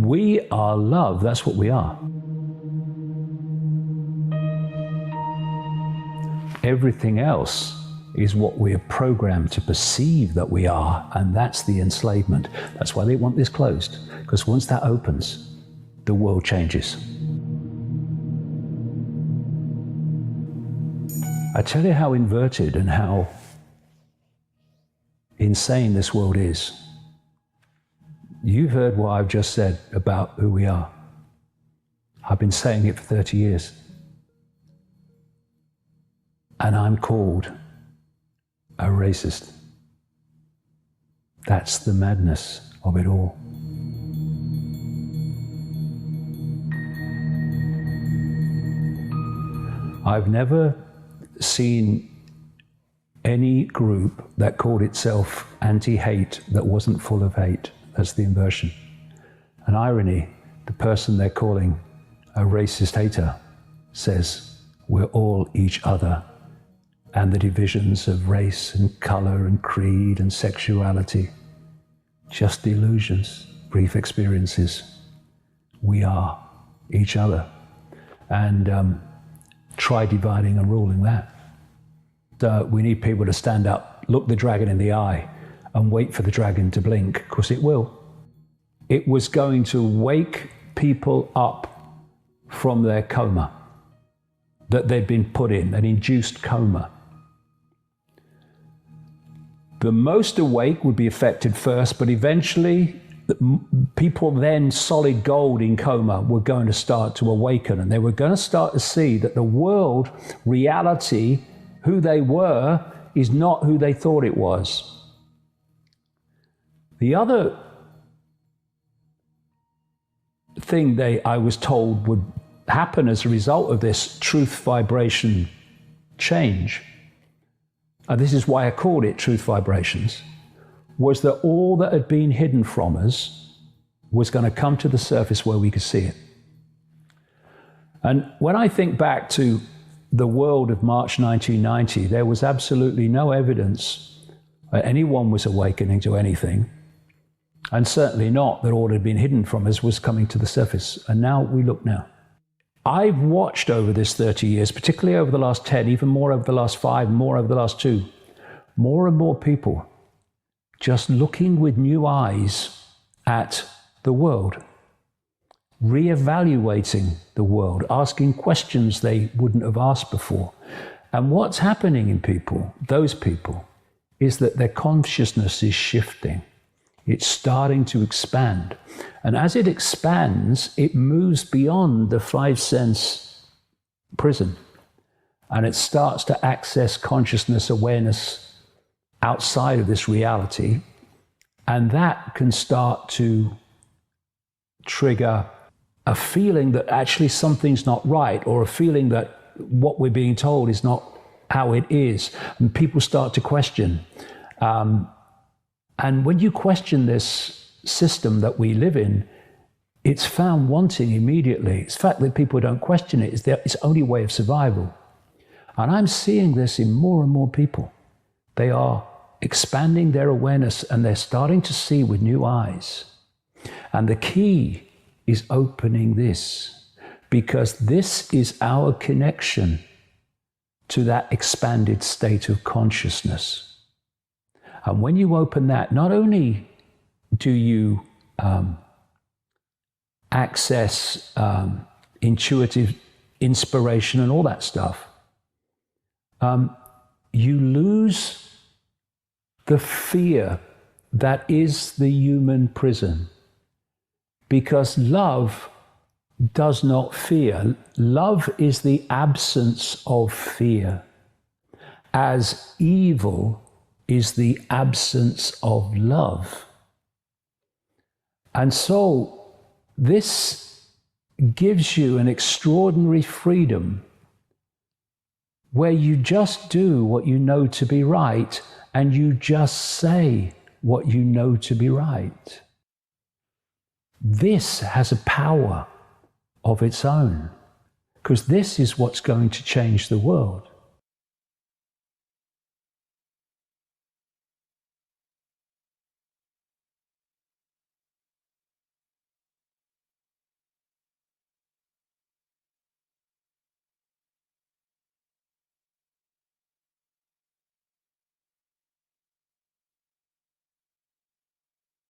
We are love, that's what we are. Everything else is what we are programmed to perceive that we are, and that's the enslavement. That's why they want this closed, because once that opens, the world changes. I tell you how inverted and how insane this world is. You've heard what I've just said about who we are. I've been saying it for 30 years. And I'm called a racist. That's the madness of it all. I've never seen any group that called itself anti-hate that wasn't full of hate. That's the inversion. An irony, the person they're calling a racist hater says we're all each other, and the divisions of race and color and creed and sexuality, just illusions, brief experiences. We are each other. And try dividing and ruling that. We need people to stand up, look the dragon in the eye, and wait for the dragon to blink, because it will. It was going to wake people up from their coma that they'd been put in, an induced coma. The most awake would be affected first, but eventually people then solid gold in coma were going to start to awaken, and they were going to start to see that the world, reality, who they were, is not who they thought it was. The other thing I was told would happen as a result of this truth vibration change, and this is why I called it truth vibrations, was that all that had been hidden from us was going to come to the surface where we could see it. And when I think back to the world of March 1990, there was absolutely no evidence that anyone was awakening to anything, and certainly not that all that had been hidden from us was coming to the surface. And now we look now. I've watched over this 30 years, particularly over the last 10, even more over the last 5, more over the last 2, more and more people just looking with new eyes at the world, reevaluating the world, asking questions they wouldn't have asked before. And what's happening in people, those people, is that their consciousness is shifting. It's starting to expand. And as it expands, it moves beyond the 5-sense prison. And it starts to access consciousness, awareness outside of this reality. And that can start to trigger a feeling that actually something's not right, or a feeling that what we're being told is not how it is. And people start to question. And when you question this system that we live in, it's found wanting immediately. It's the fact that people don't question it. It's its only way of survival. And I'm seeing this in more and more people. They are expanding their awareness, and they're starting to see with new eyes. And the key is opening this, because this is our connection to that expanded state of consciousness. And when you open that, not only do you access intuitive inspiration and all that stuff, you lose the fear that is the human prison. Because love does not fear. Love is the absence of fear, as evil is the absence of love. And so this gives you an extraordinary freedom where you just do what you know to be right, and you just say what you know to be right. This has a power of its own, because this is what's going to change the world.